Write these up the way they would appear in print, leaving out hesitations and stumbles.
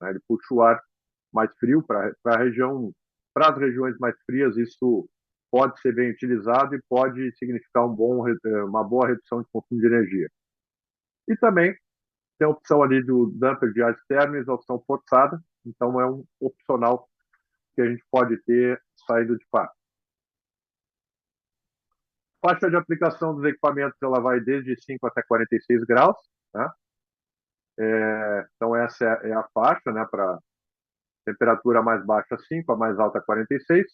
né? Ele puxa o ar mais frio para a região, para as regiões mais frias, isso pode ser bem utilizado e pode significar uma boa redução de consumo de energia. E também tem a opção ali do dumper de ar externo, exaustão forçada, então é um opcional que a gente pode ter saindo de fábrica. Faixa de aplicação dos equipamentos ela vai desde 5 até 46 graus, né? Então essa é a faixa, né, para temperatura mais baixa 5, a mais alta 46.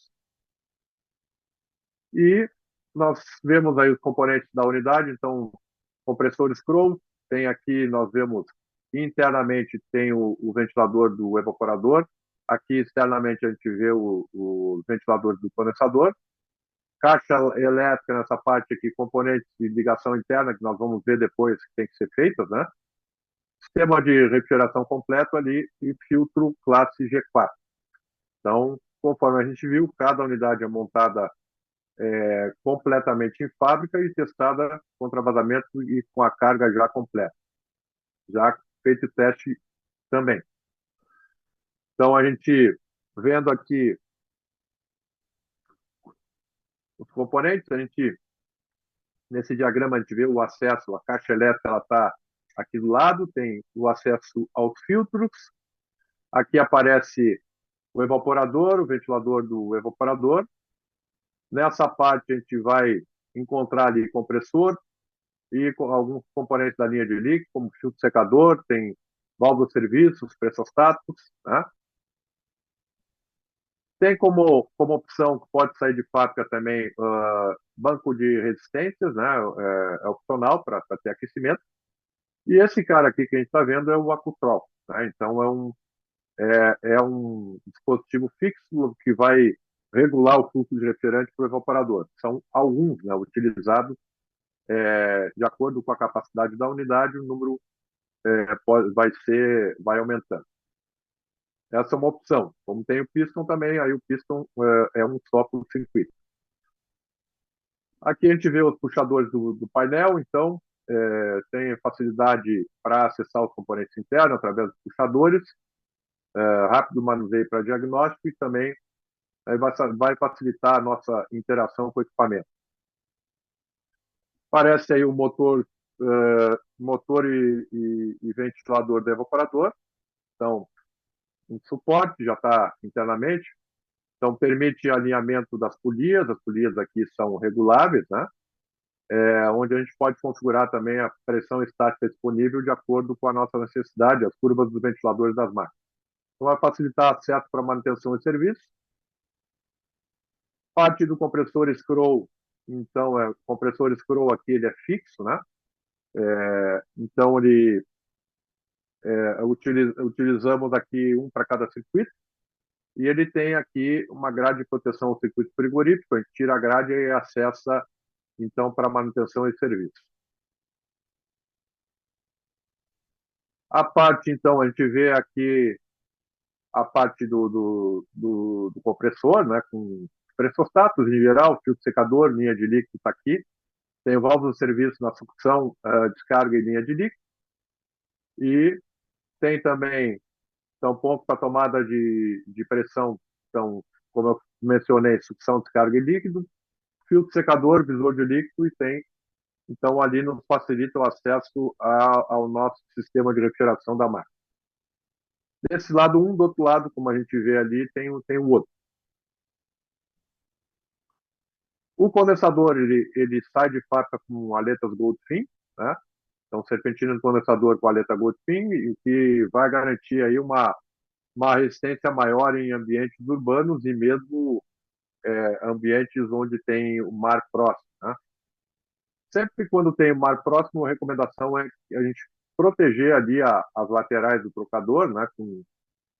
E nós vemos aí os componentes da unidade, então compressor scroll, tem aqui, nós vemos internamente tem o ventilador do evaporador, aqui externamente a gente vê o ventilador do condensador, caixa elétrica nessa parte aqui, componentes de ligação interna, que nós vamos ver depois que tem que ser feitas, né? Sistema de refrigeração completo ali e filtro classe G4. Então, conforme a gente viu, cada unidade é montada completamente em fábrica e testada contra vazamento e com a carga já completa. Já feito o teste também. Então, a gente vendo aqui os componentes, nesse diagrama a gente vê o acesso, a caixa elétrica ela está aqui do lado, tem o acesso aos filtros, aqui aparece o evaporador, o ventilador do evaporador. Nessa parte a gente vai encontrar ali compressor e alguns componentes da linha de líquido, como filtro secador, tem válvulas de serviços, pressostatos, né? Tem como opção que pode sair de fábrica também banco de resistências, né? É opcional para ter aquecimento. E esse cara aqui que a gente está vendo é o Acutrol, né? Então é um dispositivo fixo que vai regular o fluxo de refrigerante para o evaporador. São alguns, né, utilizados de acordo com a capacidade da unidade, o número vai aumentando. Essa é uma opção. Como tem o piston também, aí o piston é um só por circuito. Aqui a gente vê os puxadores do painel, então tem facilidade para acessar os componentes internos através dos puxadores, rápido manuseio para diagnóstico e também vai facilitar a nossa interação com o equipamento. Aparece aí o motor e ventilador do evaporador. Então, um suporte já está internamente. Então, permite alinhamento das polias. As polias aqui são reguláveis, né? Onde a gente pode configurar também a pressão estática disponível de acordo com a nossa necessidade, as curvas dos ventiladores das máquinas. Então, vai facilitar acesso para manutenção e serviço. Parte do compressor scroll, então, o compressor scroll aqui ele é fixo, né? Então, utilizamos aqui um para cada circuito, e ele tem aqui uma grade de proteção ao circuito frigorífico, a gente tira a grade e acessa, então, para manutenção e serviço. A parte, então, a gente vê aqui a parte do compressor, né, com pressostatos em geral, filtro secador, linha de líquido está aqui, tem válvula de serviço na sucção, descarga e linha de líquido, e tem também então, ponto para tomada de pressão, então, como eu mencionei, sucção, descarga e líquido, filtro secador, visor de líquido e tem, então, ali nos facilita o acesso ao nosso sistema de refrigeração da máquina. Desse lado um, do outro lado, como a gente vê ali, tem o outro. O condensador, ele sai de fábrica com aletas Goldfin, né? Então, serpentina do condensador com aleta Goldfin, o que vai garantir aí uma resistência maior em ambientes urbanos e mesmo ambientes onde tem o mar próximo, né? Sempre quando tem o mar próximo, a recomendação é a gente proteger ali as laterais do trocador, né?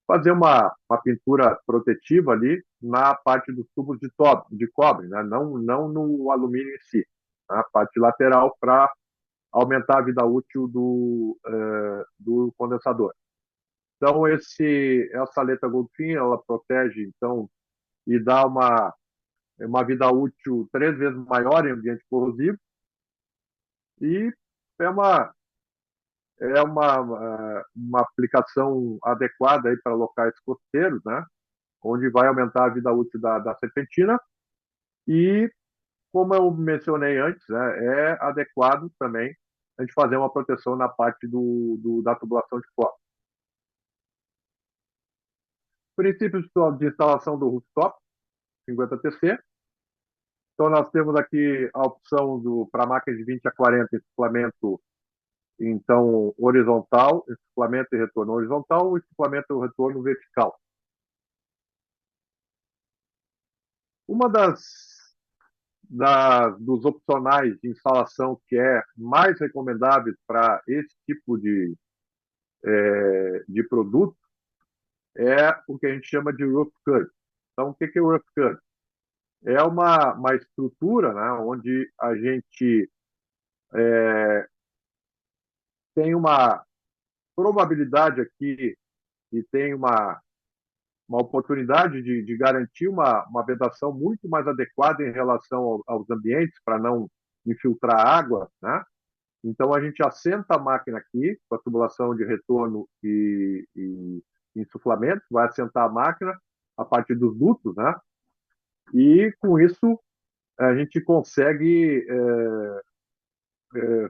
Fazer uma pintura protetiva ali na parte dos tubos de cobre, né? Não no alumínio em si, na parte lateral para aumentar a vida útil do condensador. Então, essa aleta Goldfin, ela protege, então, e dá uma vida útil 3 vezes maior em ambiente corrosivo e é é uma aplicação adequada aí para locais costeiros, né? Onde vai aumentar a vida útil da serpentina e, como eu mencionei antes, né, é adequado também a gente fazer uma proteção na parte da tubulação de fora. Princípios de instalação do rooftop, 50TC. Então, nós temos aqui a opção para máquinas de 20 a 40, suplemento então horizontal, suplemento e retorno horizontal, e suplemento e retorno vertical. Uma dos opcionais de instalação que é mais recomendáveis para esse tipo de produto é o que a gente chama de roof curb. Então, o que é o roof curb? É uma estrutura, né, onde a gente tem uma probabilidade aqui e tem uma oportunidade de garantir uma vedação muito mais adequada em relação aos ambientes, para não infiltrar água, né? Então, a gente assenta a máquina aqui, com a tubulação de retorno e insuflamento, vai assentar a máquina a partir dos dutos, né? E, com isso, a gente consegue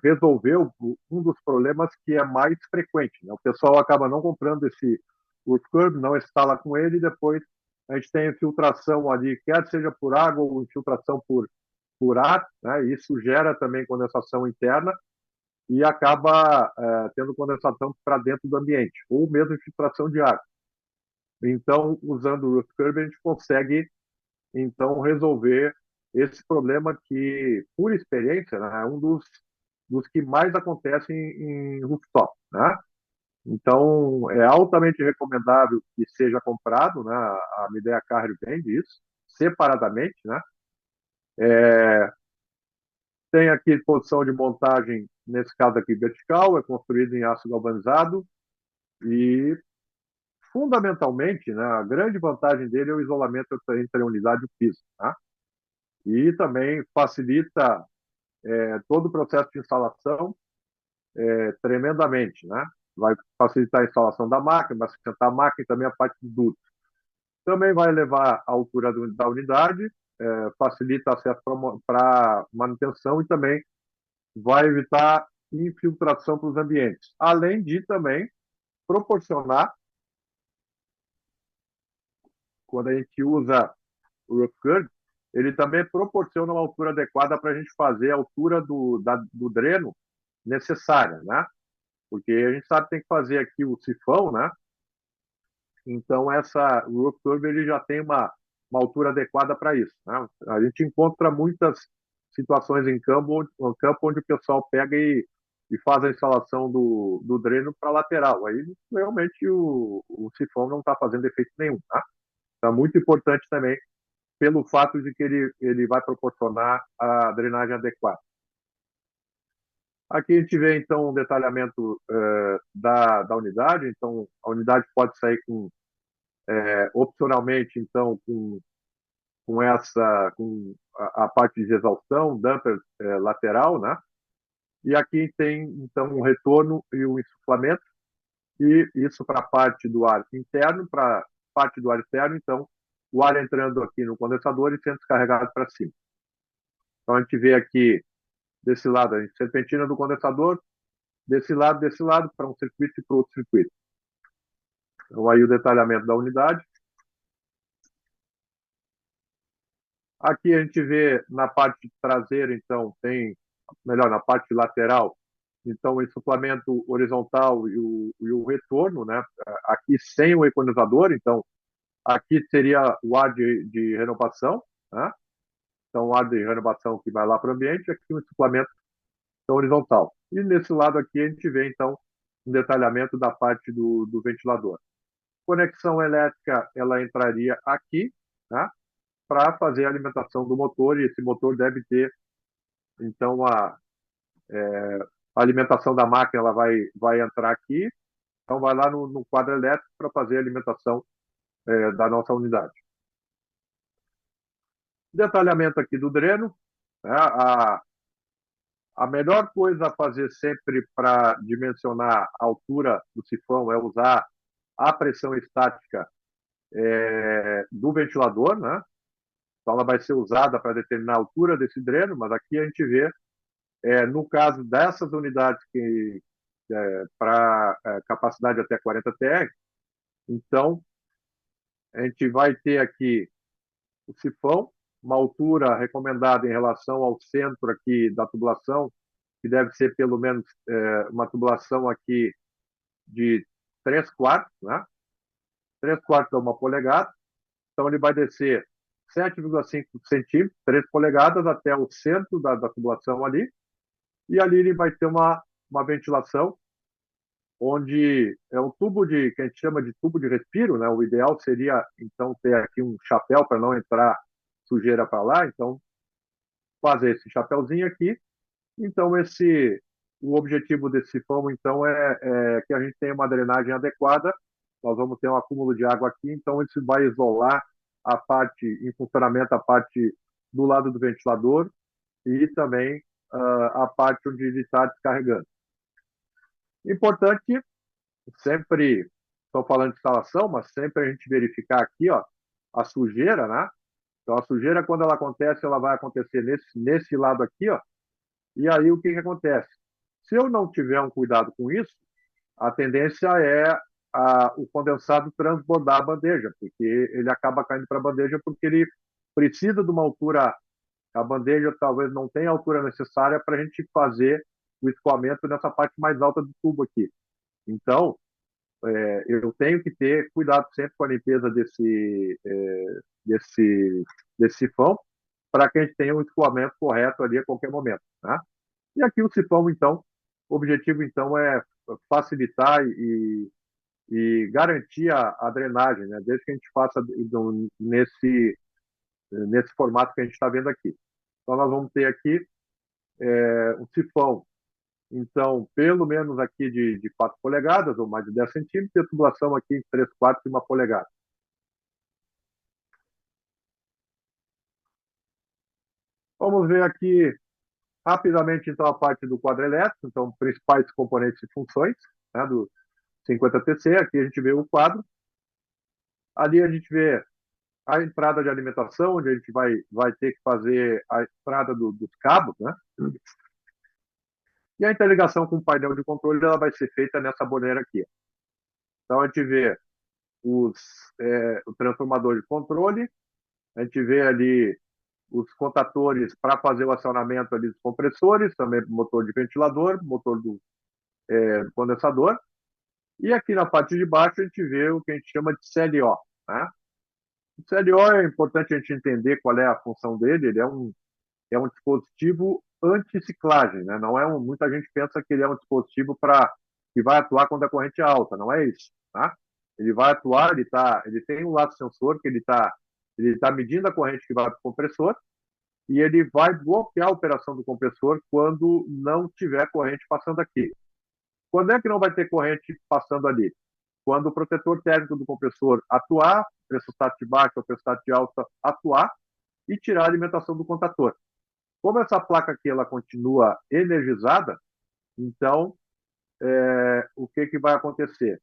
resolver um dos problemas que é mais frequente, né? O pessoal acaba não comprando esse wood curb, não instala com ele, e depois a gente tem infiltração ali, quer seja por água ou infiltração por ar, né? Isso gera também condensação interna e acaba tendo condensação para dentro do ambiente, ou mesmo infiltração de água. Então, usando o roof curb, a gente consegue então resolver esse problema que, por experiência, né, é um dos que mais acontecem em rooftop, né? Então, é altamente recomendável que seja comprado, né? A Midea Carri vende isso separadamente, né? Tem aqui posição de montagem, nesse caso aqui vertical, é construído em aço galvanizado e, fundamentalmente, né, a grande vantagem dele é o isolamento entre a unidade e o piso, né? E também facilita todo o processo de instalação tremendamente, né? Vai facilitar a instalação da máquina, vai sustentar a máquina e também a parte do duto. Também vai elevar a altura da unidade, facilita acesso para manutenção e também vai evitar infiltração para os ambientes, além de também proporcionar, quando a gente usa o roof curb, ele também proporciona uma altura adequada para a gente fazer a altura do dreno necessária, né? Porque a gente sabe que tem que fazer aqui o sifão, né? Então, o roof curb ele já tem uma altura adequada para isso, né? A gente encontra muitas situações em campo onde o pessoal pega e faz a instalação do dreno para lateral. Aí, realmente, o sifão não está fazendo efeito nenhum, tá? Então, é muito importante também pelo fato de que ele vai proporcionar a drenagem adequada. Aqui a gente vê, então, um detalhamento da unidade. Então, a unidade pode sair opcionalmente, então, com a parte de exaustão, damper lateral, né? E aqui tem, então, um retorno e um insuflamento, e isso para a parte do ar interno, para a parte do ar externo, então, o ar entrando aqui no condensador e sendo descarregado para cima. Então, a gente vê aqui, desse lado, a serpentina do condensador, desse lado, para um circuito e para outro circuito. Então, aí o detalhamento da unidade. Aqui a gente vê na parte traseira, então, melhor, na parte lateral, então, o ensoplamento horizontal e o retorno, né? Aqui sem o equalizador, então, aqui seria o ar de renovação, né? Então, o ar de renovação que vai lá para o ambiente, aqui o ensoplamento horizontal. E nesse lado aqui a gente vê, então, um detalhamento da parte do ventilador. Conexão elétrica, ela entraria aqui, né? Para fazer a alimentação do motor, e esse motor deve ter, então, a alimentação da máquina ela vai entrar aqui, então vai lá no quadro elétrico para fazer a alimentação da nossa unidade. Detalhamento aqui do dreno, né? A melhor coisa a fazer sempre para dimensionar a altura do sifão é usar a pressão estática do ventilador, né? Então ela vai ser usada para determinar a altura desse dreno, mas aqui a gente vê, no caso dessas unidades que para capacidade até 40 TR, então a gente vai ter aqui o sifão, uma altura recomendada em relação ao centro aqui da tubulação, que deve ser pelo menos uma tubulação aqui de 3 quartos, né? 3 quartos é uma polegada. Então ele vai descer 7,5 centímetros, 3 polegadas, até o centro da tubulação ali. E ali ele vai ter uma ventilação, onde é um tubo que a gente chama de tubo de respiro, né? O ideal seria, então, ter aqui um chapéu para não entrar sujeira para lá. Então, fazer esse chapéuzinho aqui. Então, o objetivo desse sifão, então, é que a gente tenha uma drenagem adequada. Nós vamos ter um acúmulo de água aqui, então isso vai isolar a parte, em funcionamento, a parte do lado do ventilador e também a parte onde ele está descarregando. Importante, sempre, estou falando de instalação, mas sempre a gente verificar aqui, ó, a sujeira, né? Então, a sujeira, quando ela acontece, ela vai acontecer nesse lado aqui, ó. E aí, o que que acontece? Se eu não tiver um cuidado com isso, a tendência é o condensado transbordar a bandeja, porque ele acaba caindo para a bandeja porque ele precisa de uma altura, a bandeja talvez não tenha a altura necessária para a gente fazer o escoamento nessa parte mais alta do tubo aqui. Então, eu tenho que ter cuidado sempre com a limpeza desse, desse sifão, para que a gente tenha um escoamento correto ali a qualquer momento, né? E aqui o sifão, então, o objetivo, então, é facilitar e garantir a drenagem, né? Desde que a gente faça nesse formato que a gente está vendo aqui. Então, nós vamos ter aqui um sifão, então, pelo menos aqui de 4 polegadas, ou mais de 10 centímetros, e a tubulação aqui em 3 quartos e 1 polegada. Vamos ver aqui rapidamente, então, a parte do quadro elétrico, então, principais componentes e funções, né, do 50TC. Aqui a gente vê o quadro. Ali a gente vê a entrada de alimentação, onde a gente vai ter que fazer a entrada dos cabos, né? E a interligação com o painel de controle ela vai ser feita nessa boneira aqui. Então a gente vê o transformador de controle, a gente vê ali os contatores para fazer o acionamento ali dos compressores, também motor de ventilador, motor do condensador. E aqui na parte de baixo a gente vê o que a gente chama de CLO, né? O CLO é importante a gente entender qual é a função dele. Ele é um dispositivo anti-ciclagem, né? Não muita gente pensa que ele é um dispositivo que vai atuar quando a corrente é alta, não é isso, tá? Ele vai atuar, ele tem um lado sensor que ele tá medindo a corrente que vai para o compressor e ele vai bloquear a operação do compressor quando não tiver corrente passando aqui. Quando é que não vai ter corrente passando ali? Quando o protetor térmico do compressor atuar, pressostato de baixa ou pressostato de alta atuar e tirar a alimentação do contator. Como essa placa aqui ela continua energizada, então o que vai acontecer?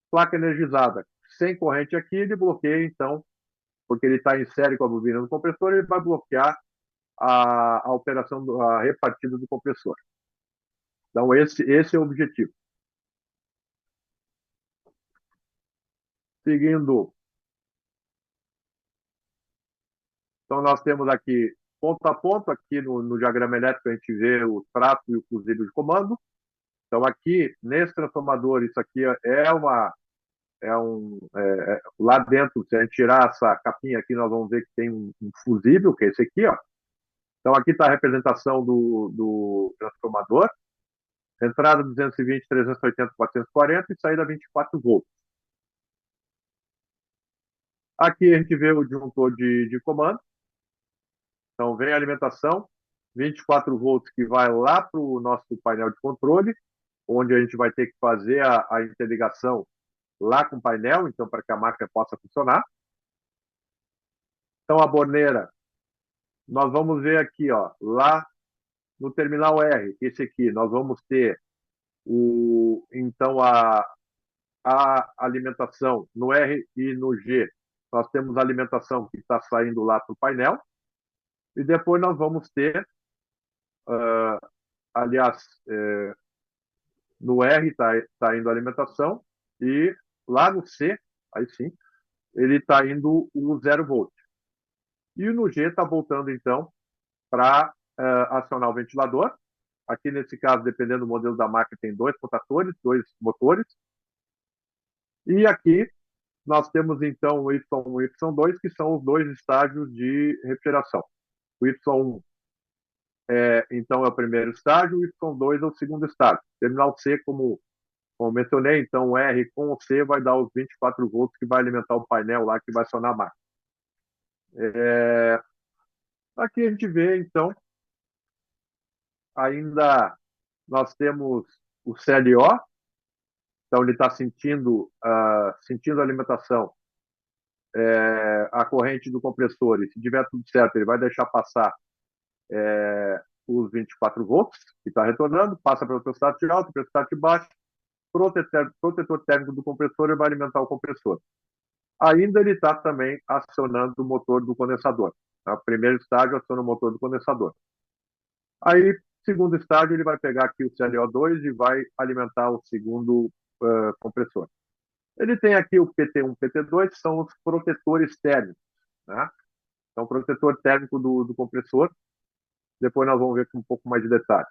Placa energizada, sem corrente aqui, ele bloqueia, então, porque ele está em série com a bobina do compressor, ele vai bloquear a operação, a repartida do compressor. Então, esse é o objetivo. Seguindo, então nós temos aqui ponto a ponto, aqui no diagrama elétrico a gente vê o trato e o fusível de comando. Então aqui, nesse transformador, isso aqui lá dentro, se a gente tirar essa capinha aqui, nós vamos ver que tem um fusível, que é esse aqui, ó. Então aqui está a representação do transformador. Entrada 220, 380, 440 e saída 24 volts. Aqui a gente vê o disjuntor de comando. Então vem a alimentação, 24 volts que vai lá para o nosso painel de controle, onde a gente vai ter que fazer a interligação lá com o painel, então para que a máquina possa funcionar. Então a borneira, nós vamos ver aqui, ó, lá no terminal R, esse aqui, nós vamos ter então a alimentação no R e no G. Nós temos a alimentação que está saindo lá para o painel. E depois nós vamos ter, aliás, no R está indo a alimentação e lá no C, aí sim, ele está indo o 0 volt. E no G está voltando, então, para acionar o ventilador. Aqui, nesse caso, dependendo do modelo da máquina, tem dois contatores, dois motores. E aqui nós temos, então, o Y1 e o Y2, que são os dois estágios de refrigeração. O Y1 então, é o primeiro estágio, o Y2 é o segundo estágio. Terminal C, como mencionei, então, o R com o C vai dar os 24 volts que vai alimentar o painel lá, que vai acionar a máquina. Aqui a gente vê, então, ainda nós temos o CLO, então ele está sentindo a alimentação, a corrente do compressor, e se tiver tudo certo, ele vai deixar passar os 24 volts, que está retornando, passa para o termostato de alto, termostato de baixo, protetor térmico do compressor e vai alimentar o compressor. Ainda ele está também acionando o motor do condensador. O primeiro estágio aciona o motor do condensador. Aí, segundo estágio, ele vai pegar aqui o CLO2 e vai alimentar o segundo compressor. Ele tem aqui o PT1 e PT2, que são os protetores térmicos, né? Então, o protetor térmico do compressor. Depois nós vamos ver com um pouco mais de detalhe.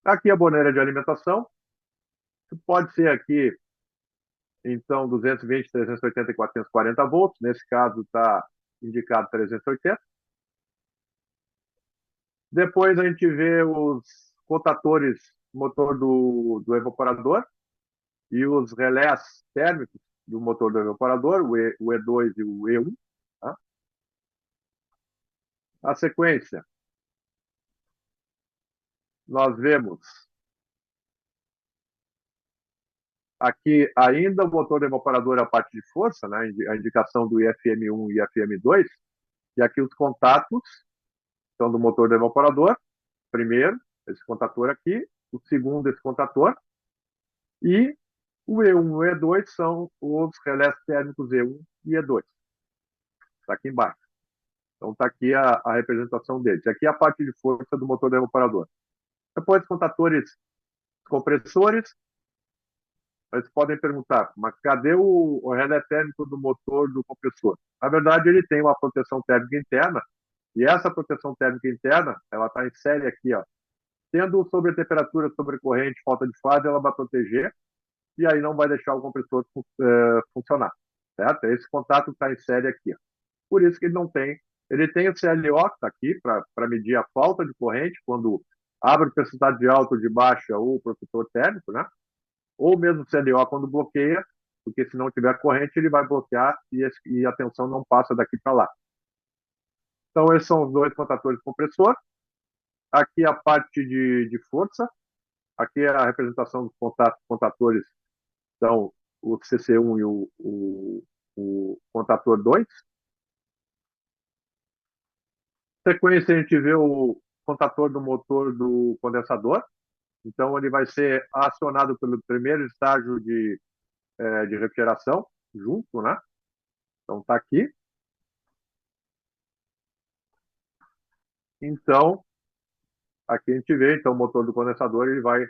Aqui a boneira de alimentação. Pode ser aqui, então, 220, 380 e 440 volts. Nesse caso, está indicado 380. Depois a gente vê os contatores motor do evaporador e os relés térmicos do motor do evaporador, o E2 e o E1. Tá? A sequência, nós vemos aqui ainda o motor do evaporador, a parte de força, né? A indicação do IFM1 e IFM2, e aqui os contatos são do motor do evaporador, primeiro, esse contator aqui, o segundo, esse contator, e o E1 e o E2 são os relés térmicos E1 e E2. Está aqui embaixo. Então está aqui a representação deles. Aqui é a parte de força do motor do evaporador. Depois, contatores compressores. Vocês podem perguntar, mas cadê o relé térmico do motor do compressor? Na verdade, ele tem uma proteção térmica interna, e essa proteção térmica interna, ela está em série aqui, ó. Tendo sobretemperatura, sobrecorrente, falta de fase, ela vai proteger, e aí não vai deixar o compressor funcionar, certo? Esse contato está em série aqui, ó. Por isso que ele não tem. Ele tem o CLO, que está aqui, para medir a falta de corrente, quando abre o de alta ou de baixa ou o protetor térmico, né? Ou mesmo o CLO quando bloqueia, porque se não tiver corrente, ele vai bloquear e a tensão não passa daqui para lá. Então, esses são os dois contatores de compressor. Aqui a parte de força. Aqui é a representação dos contatores, então, o CC1 e o contator 2. Sequência, a gente vê o contator do motor do condensador. Então, ele vai ser acionado pelo primeiro estágio de refrigeração, junto, né? Então, está aqui. Então, aqui a gente vê, então, o motor do condensador ele vai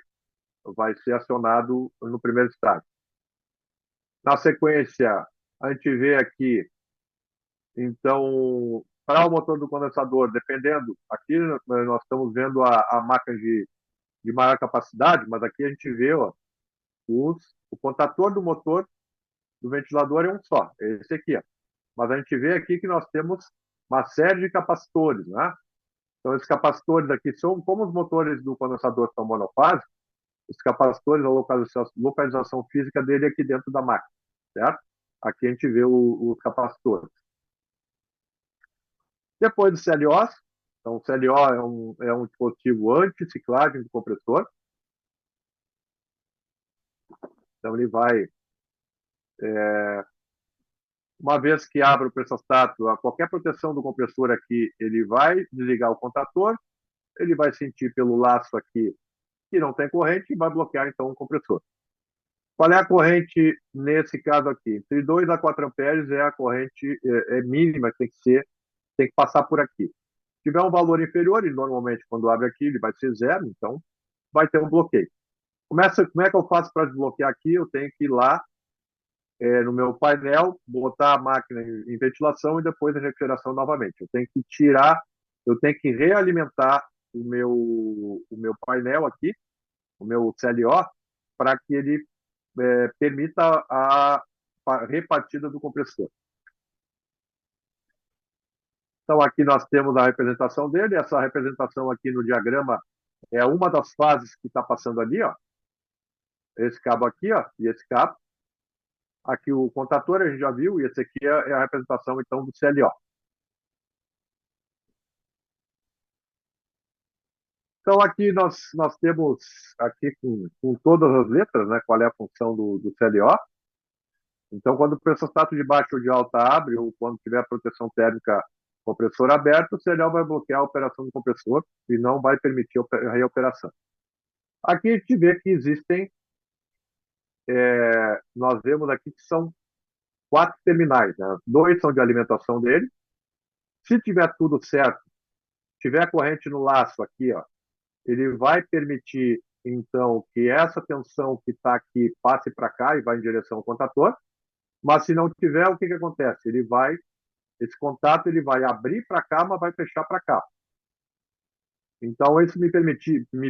ser acionado no primeiro estágio. Na sequência, a gente vê aqui, então, para o motor do condensador, dependendo, aqui nós estamos vendo a máquina de maior capacidade, mas aqui a gente vê ó, o contator do motor do ventilador é um só, é esse aqui. Ó. Mas a gente vê aqui que nós temos uma série de capacitores, né? Então, esses capacitores aqui são, como os motores do condensador são monofásicos, os capacitores, a localização física dele aqui dentro da máquina, certo? Aqui a gente vê os capacitores. Depois do CLO, então o CLO é um dispositivo anti-ciclagem do compressor. Então ele vai, uma vez que abre o pressostato, a qualquer proteção do compressor aqui, ele vai desligar o contator, ele vai sentir pelo laço aqui que não tem corrente e vai bloquear então o compressor. Qual é a corrente nesse caso aqui? Entre 2 a 4 amperes é a corrente mínima que tem que passar por aqui. Se tiver um valor inferior, e normalmente quando abre aqui ele vai ser zero, então vai ter um bloqueio. Como é que eu faço para desbloquear aqui? Eu tenho que ir lá no meu painel, botar a máquina em ventilação e depois em refrigeração novamente. Eu tenho que tirar, eu tenho que realimentar o meu painel aqui, o meu CLO, para que ele permita a repartida do compressor. Então, aqui nós temos a representação dele. Essa representação aqui no diagrama é uma das fases que está passando ali, ó. Esse cabo aqui, ó, e esse cabo. Aqui o contator a gente já viu, e esse aqui é a representação, então, do CLO. Então, aqui nós temos aqui com todas as letras, né, qual é a função do CLO. Então, quando o pressostato de baixa ou de alta abre, ou quando tiver a proteção térmica compressor aberto, o CLO vai bloquear a operação do compressor e não vai permitir a reoperação. Aqui a gente vê que existem, nós vemos aqui que são 4 terminais, né? 2 são de alimentação dele. Se tiver tudo certo, tiver corrente no laço aqui, ó, ele vai permitir, então, que essa tensão que está aqui passe para cá e vá em direção ao contator. Mas se não tiver, o que acontece? Esse contato ele vai abrir para cá, mas vai fechar para cá. Então, isso me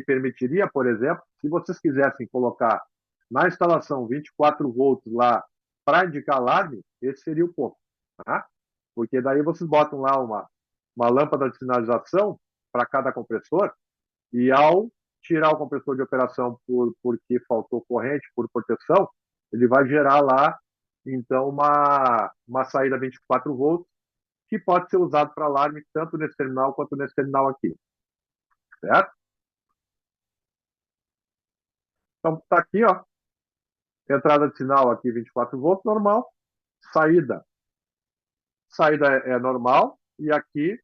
permitiria, por exemplo, se vocês quisessem colocar na instalação 24 volts lá para indicar alarme, esse seria o ponto. Tá? Porque daí vocês botam lá uma lâmpada de sinalização para cada compressor e ao tirar o compressor de operação porque faltou corrente, por proteção, ele vai gerar lá, então, uma saída 24 volts que pode ser usado para alarme tanto nesse terminal quanto nesse terminal aqui. Certo? Então, está aqui, ó, entrada de sinal aqui 24 volts normal, saída é normal, e aqui,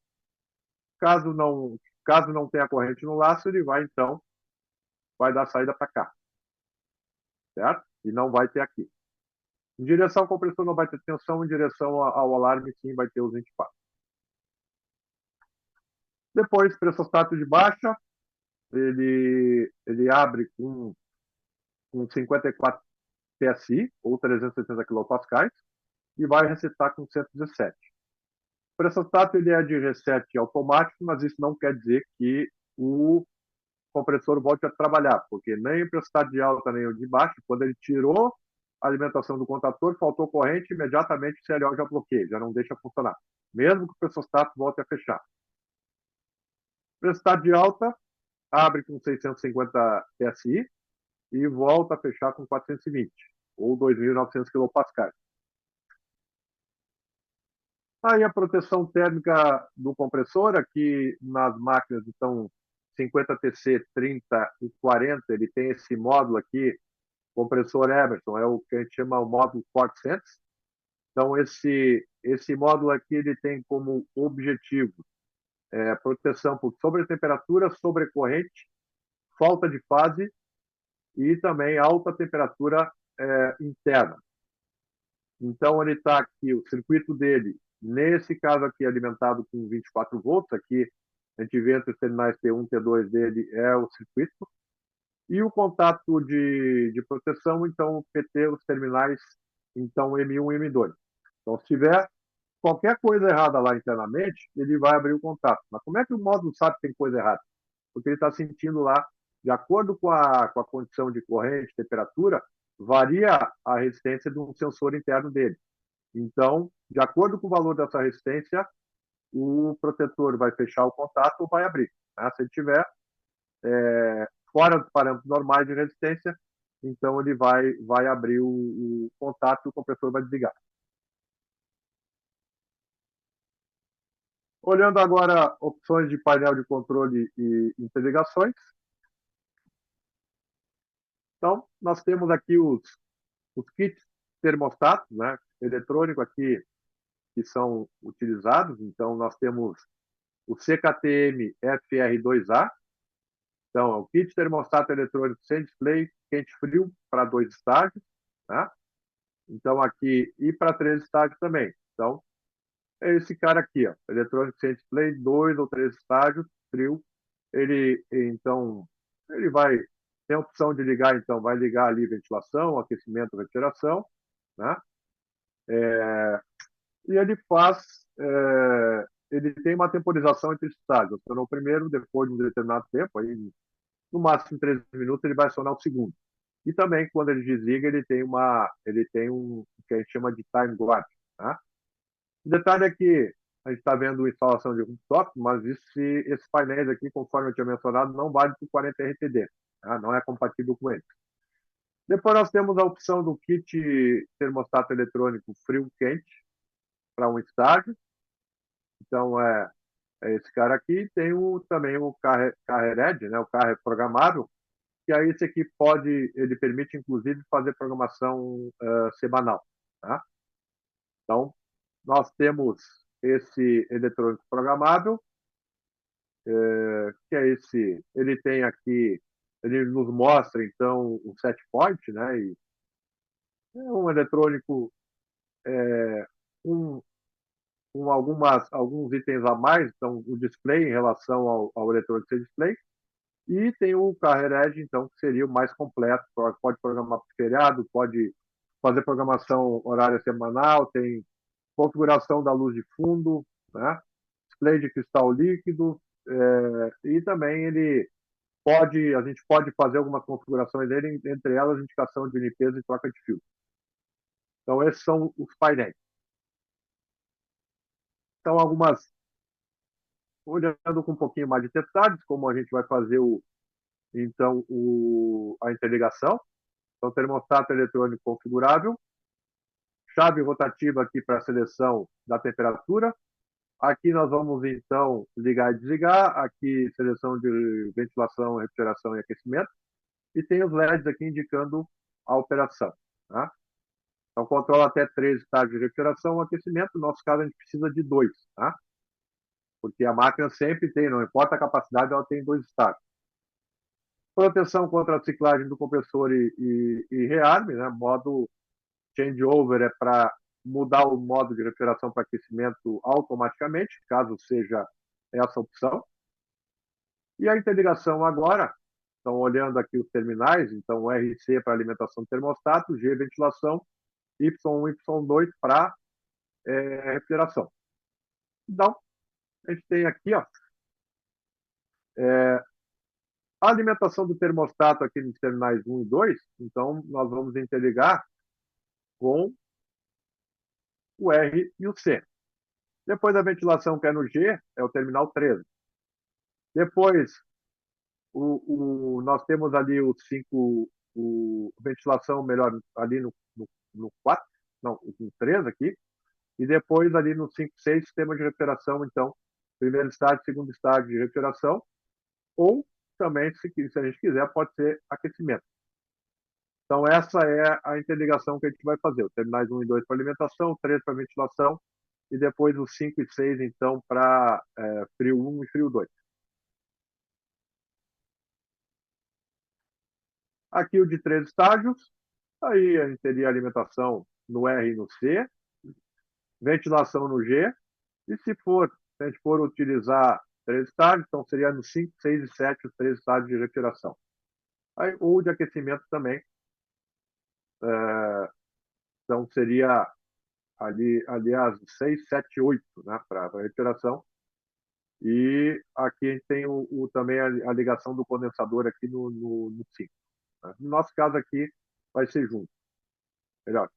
caso não tenha corrente no laço, ele vai dar saída para cá, certo? E não vai ter aqui. Em direção ao compressor não vai ter tensão, em direção ao alarme sim vai ter os 24. Depois, pressostato de baixa, ele abre com 54 PSI, ou 370 kPa, e vai resetar com 117. O pressostato ele é de reset automático, mas isso não quer dizer que o compressor volte a trabalhar, porque nem o pressostato de alta nem o de baixa, quando ele tirou a alimentação do contator, faltou corrente, imediatamente o CLO já bloqueia, já não deixa funcionar, mesmo que o pressostato volte a fechar. O pressostato de alta abre com 650 PSI e volta a fechar com 420, ou 2.900 kPa. Aí a proteção térmica do compressor, aqui nas máquinas estão 50TC, 30 e 40, ele tem esse módulo aqui, compressor Emerson, é o que a gente chama o módulo ForceSense. Então, esse módulo aqui ele tem como objetivo proteção por sobretemperatura, sobrecorrente, falta de fase e também alta temperatura interna. Então, ele está aqui, o circuito dele, nesse caso aqui, alimentado com 24 volts, aqui a gente vê entre os terminais T1 e T2 dele é o circuito, e o contato de proteção, então, o PT, os terminais, então, M1 e M2. Então, se tiver qualquer coisa errada lá internamente, ele vai abrir o contato. Mas como é que o módulo sabe que tem coisa errada? Porque ele está sentindo lá, de acordo com a condição de corrente, temperatura, varia a resistência de um sensor interno dele. Então, de acordo com o valor dessa resistência, o protetor vai fechar o contato ou vai abrir. Né? Se ele tiver fora dos parâmetros normais de resistência, então ele vai abrir o contato e o compressor vai desligar. Olhando agora opções de painel de controle e interligações. Então, nós temos aqui os kits termostatos, né, eletrônico aqui, que são utilizados. Então, nós temos o CKTM FR2A. Então, é o kit termostato eletrônico sem display, quente-frio para 2 estágios. Né? Então, aqui, e para 3 estágios também. Então, é esse cara aqui, ó, eletrônico sem display, 2 ou 3 estágios, frio. Então, ele vai, tem a opção de ligar, então, vai ligar ali ventilação, aquecimento, refrigeração, né? E ele faz, ele tem uma temporização entre estágios. Acionou o primeiro, depois de um determinado tempo, aí, no máximo em 13 minutos, ele vai acionar o segundo. E também, quando ele desliga, ele tem um que a gente chama de time guard. Tá? O detalhe é que a gente está vendo a instalação de rooftop, mas esses painéis aqui, conforme eu tinha mencionado, não vale para o 40 RTD. Tá? Não é compatível com ele. Depois nós temos a opção do kit termostato eletrônico frio-quente para um estágio. Então, é esse cara aqui. Tem também o Carrered, né? O carro programável, que aí esse aqui ele permite, inclusive, fazer programação semanal. Tá? Então, nós temos esse eletrônico programável, que é ele tem aqui, ele nos mostra, então, o set point, né? E é um eletrônico com, alguns itens a mais, então, o display em relação ao eletrônico sem display. E tem o Carrier Edge, então, que seria o mais completo. Pode programar por feriado, pode fazer programação horária semanal, tem configuração da luz de fundo, né? Display de cristal líquido, e também a gente pode fazer algumas configurações dele, entre elas indicação de limpeza e troca de fio. Então, esses são os painéis. Então, olhando com um pouquinho mais de detalhes, como a gente vai fazer a interligação. Então, termostato eletrônico configurável, chave rotativa aqui para a seleção da temperatura. Aqui nós vamos, então, ligar e desligar. Aqui, seleção de ventilação, refrigeração e aquecimento. E tem os LEDs aqui indicando a operação. Tá? Então, controla até 3 estágios de refrigeração e aquecimento. No nosso caso, a gente precisa de 2. Tá? Porque a máquina sempre tem, não importa a capacidade, ela tem 2 estágios. Proteção contra a ciclagem do compressor e rearme, né? Modo changeover é para mudar o modo de refrigeração para aquecimento automaticamente, caso seja essa opção. E a interligação agora, estão olhando aqui os terminais, então RC para alimentação do termostato, G ventilação, Y1 e Y2 para refrigeração. Então, a gente tem aqui, ó, a alimentação do termostato aqui nos terminais 1 e 2, então nós vamos interligar com o R e o C. Depois da ventilação, que é no G, é o terminal 13. Depois, nós temos ali o 5, ventilação melhor ali no 4, não, no 3 aqui, e depois ali no 5, 6, sistema de refrigeração, então, primeiro estágio, segundo estágio de refrigeração, ou também, se a gente quiser, pode ser aquecimento. Então, essa é a interligação que a gente vai fazer. O terminais 1 e 2 para alimentação, 3 para ventilação, e depois os 5 e 6, então, para frio 1 e frio 2. Aqui o de 3 estágios, aí a gente teria alimentação no R e no C, ventilação no G, e se a gente for utilizar 3 estágios, então seria no 5, 6 e 7 os 3 estágios de refrigeração. Aí, ou de aquecimento também, então seria aliás, 6, 7, 8, né, para a refrigeração. E aqui a gente tem também a ligação do condensador aqui no 5. Né? No nosso caso aqui, vai ser junto. Melhor,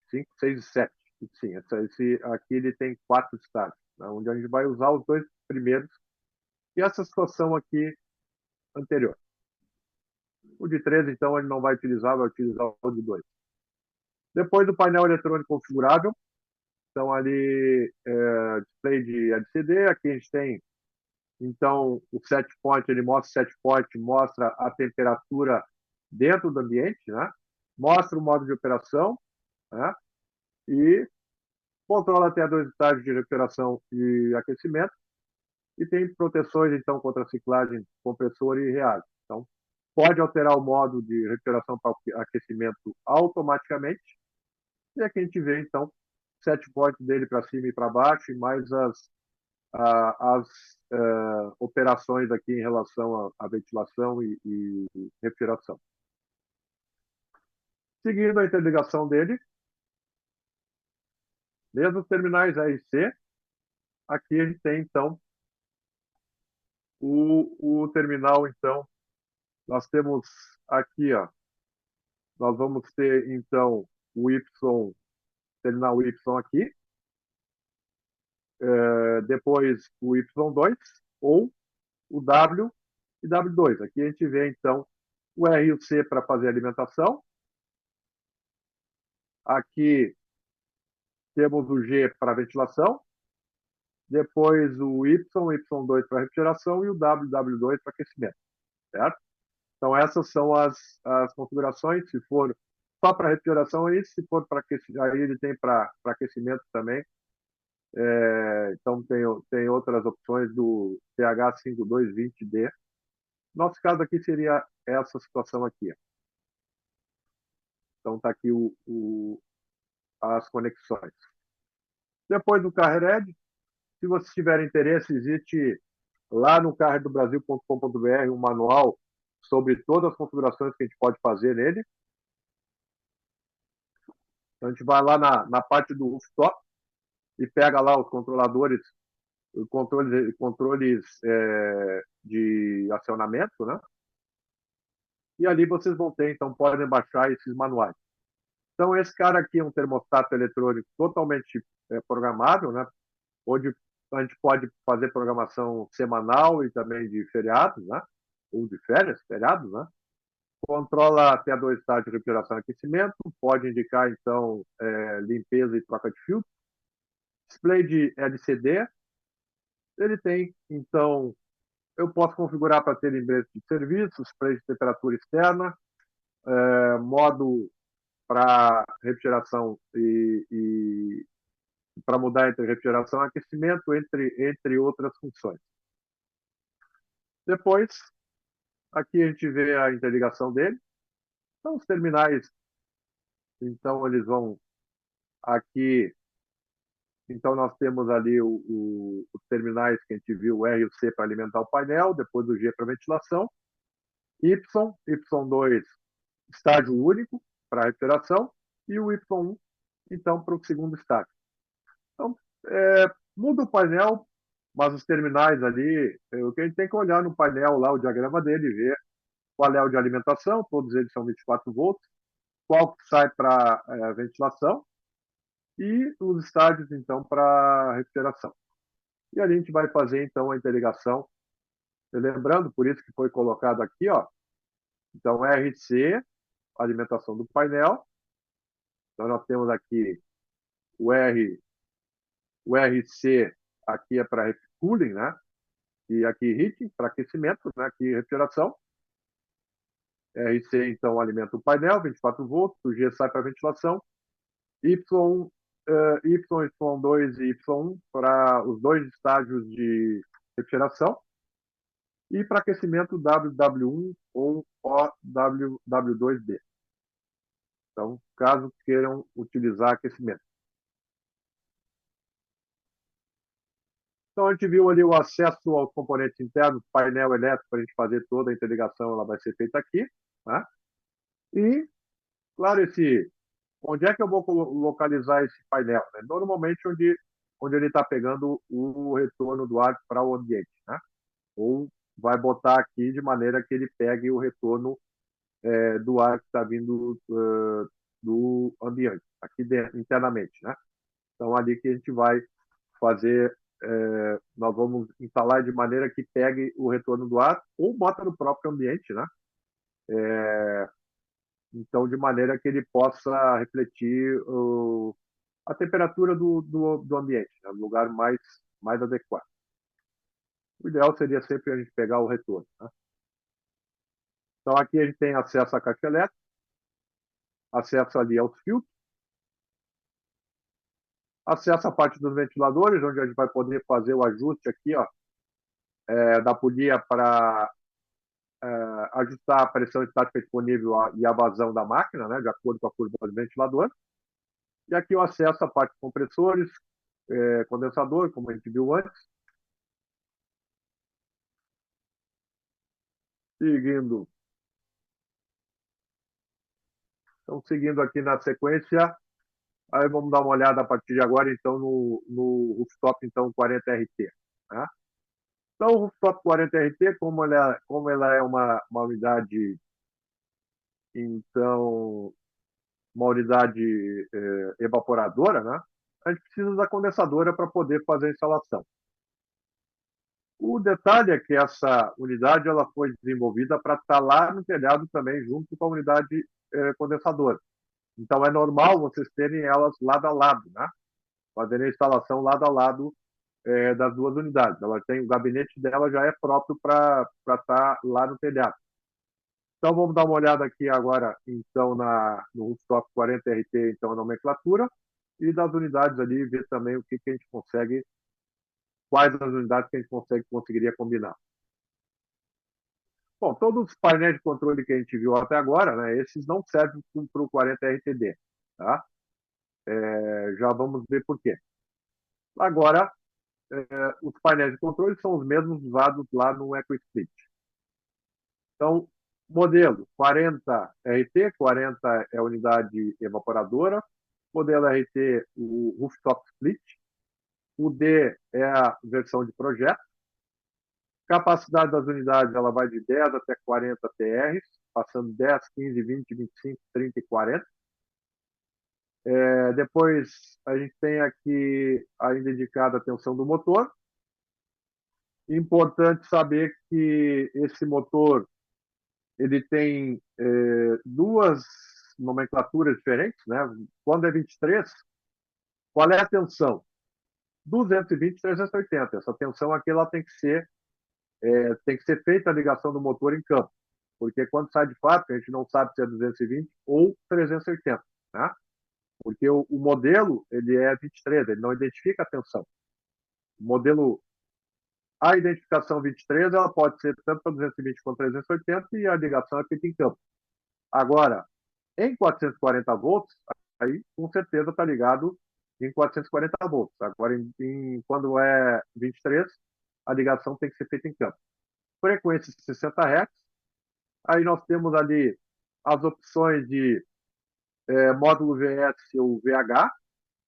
5, 6 e 7. Sim, aqui ele tem 4 estágios, né, onde a gente vai usar os 2 primeiros. E essa situação aqui anterior. O de 13, então, ele não vai utilizar o de 2. Depois do painel eletrônico configurável, então ali display de LCD, aqui a gente tem então o set point, ele mostra o set point, mostra a temperatura dentro do ambiente, né? Mostra o modo de operação, né? E controla até 2 estágios de refrigeração e aquecimento. e tem proteções, então, contra ciclagem, compressor e reagem. Então, pode alterar o modo de refrigeração para aquecimento automaticamente, e aqui a gente vê, então, set point dele para cima e para baixo, e mais as operações aqui em relação à ventilação e refrigeração. Seguindo a interligação dele, mesmo os terminais RC, aqui a gente tem, então, o terminal, então, nós temos aqui, ó, nós vamos ter, então, o Y, terminal Y aqui, depois o Y2 ou o W e W2. Aqui a gente vê, então, o R e o C para fazer alimentação. Aqui temos o G para ventilação. Depois o Y, Y2 para refrigeração e o W, W2 para aquecimento. Certo? Então, essas são as configurações. Se for só para refrigeração, é isso. Se for para aquecimento, aí ele tem para aquecimento também. Então, tem outras opções do TH5220D. Nosso caso aqui seria essa situação aqui. Então, está aqui as conexões. Depois do CarRed, se vocês tiverem interesse, existe lá no carredobrasil.com.br um manual sobre todas as configurações que a gente pode fazer nele. Então, a gente vai lá na parte do rooftop e pega lá os controladores, controles de acionamento, né? E ali vocês vão ter, então, podem baixar esses manuais. Então, esse cara aqui é um termostato eletrônico totalmente programável, né? Onde a gente pode fazer programação semanal e também de feriados, né? Ou de férias, feriados, né? Controla até 2 estágios de refrigeração e aquecimento, pode indicar, então, limpeza e troca de filtro. Display de LCD. Ele tem, então, eu posso configurar para ter lembrete de serviço, spray de temperatura externa, modo para refrigeração e para mudar entre refrigeração e aquecimento, entre outras funções. Depois, aqui a gente vê a interligação dele. Então, os terminais, então, eles vão aqui. Então, nós temos ali os terminais que a gente viu, o R e o C para alimentar o painel, depois o G para ventilação, Y, Y2, estágio único para refrigeração, e o Y1, então, para o segundo estágio. Então, muda o painel, mas os terminais ali, o que a gente tem que olhar no painel lá, o diagrama dele, ver qual é o de alimentação, todos eles são 24 volts, qual que sai para ventilação e os estágios, então, para refrigeração. E ali a gente vai fazer, então, a interligação. Lembrando, por isso que foi colocado aqui, ó. Então, RC, alimentação do painel. Então, nós temos aqui o RC, aqui é para cooling, né? E aqui heating, para aquecimento, né? Aqui refrigeração. RC, então, alimenta o painel, 24 volts. O G sai para ventilação. Y1, Y2 e Y1 para os 2 estágios de refrigeração. E para aquecimento WW1 ou OWW2B. Então, caso queiram utilizar aquecimento. Então, a gente viu ali o acesso aos componentes internos, painel elétrico, para a gente fazer toda a interligação, ela vai ser feita aqui. Né? E, claro, onde é que eu vou localizar esse painel? Né? Normalmente, onde ele está pegando o retorno do ar para o ambiente. Né? Ou vai botar aqui de maneira que ele pegue o retorno do ar que está vindo do ambiente, aqui dentro, internamente. Né? Então, ali que a gente vai fazer, nós vamos instalar de maneira que pegue o retorno do ar ou bota no próprio ambiente, né? Então, de maneira que ele possa refletir a temperatura do ambiente, né? No lugar mais adequado. O ideal seria sempre a gente pegar o retorno. Né? Então, aqui a gente tem acesso à caixa elétrica, acesso ali aos filtros, acesso à parte dos ventiladores, onde a gente vai poder fazer o ajuste aqui, ó, da polia para ajustar a pressão estática disponível e a vazão da máquina, né, de acordo com a curva do ventilador. E aqui o acesso à parte de compressores, condensador, como a gente viu antes. Seguindo. Então, seguindo aqui na sequência, aí vamos dar uma olhada a partir de agora, então, no rooftop então, 40RT. Né? Então, o rooftop 40RT, como ela é uma unidade, então, uma unidade evaporadora, né? A gente precisa da condensadora para poder fazer a instalação. O detalhe é que essa unidade ela foi desenvolvida para estar lá no telhado também, junto com a unidade condensadora. Então, é normal vocês terem elas lado a lado, né? Fazendo a instalação lado a lado das duas unidades. Ela tem, o gabinete dela já é próprio para estar lá no telhado. Então, vamos dar uma olhada aqui agora, então, no rooftop 40RT, então, a nomenclatura, e das unidades ali, ver também o que a gente consegue, quais as unidades que a gente conseguiria combinar. Bom, todos os painéis de controle que a gente viu até agora, né, esses não servem para o 40RTD, tá? Já vamos ver por quê. Agora, os painéis de controle são os mesmos usados lá no EcoSplit. Então, modelo 40RT, 40 é a unidade evaporadora, modelo RT, o Rooftop Split, o D é a versão de projeto, capacidade das unidades ela vai de 10 até 40 TRs, passando 10, 15, 20, 25, 30 e 40. Depois, a gente tem aqui ainda indicada a tensão do motor. Importante saber que esse motor ele tem duas nomenclaturas diferentes, né? Quando é 23, qual é a tensão? 220, 380. Essa tensão aqui ela tem que ser feita a ligação do motor em campo, porque quando sai de fábrica a gente não sabe se é 220 ou 380, né? Porque o modelo ele é 23, ele não identifica a tensão. O modelo A identificação 23 ela pode ser tanto para 220 quanto 380 e a ligação é feita em campo. Agora, em 440 volts, aí com certeza está ligado em 440 volts. Agora, quando é 23, a ligação tem que ser feita em campo. Frequência 60 Hz. Aí nós temos ali as opções de módulo VS ou VH.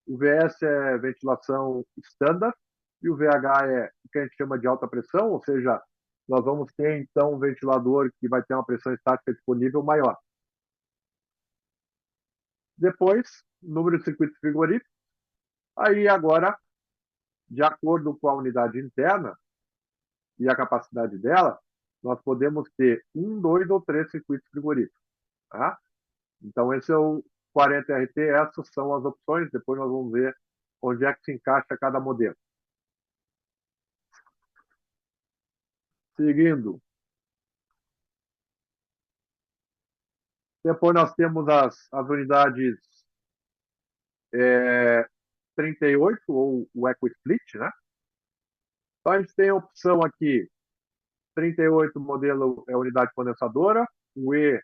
O VS é ventilação standard e o VH é o que a gente chama de alta pressão, ou seja, nós vamos ter então um ventilador que vai ter uma pressão estática disponível maior. Depois, número de circuitos frigoríficos. Aí agora, de acordo com a unidade interna e a capacidade dela, nós podemos ter um, dois ou três circuitos frigoríficos. Tá? Então, esse é o 40RT, essas são as opções. Depois nós vamos ver onde é que se encaixa cada modelo. Seguindo. Depois nós temos as unidades 38, ou o EcoSplit, né? Então, a gente tem a opção aqui, 38 modelo é unidade condensadora, o E,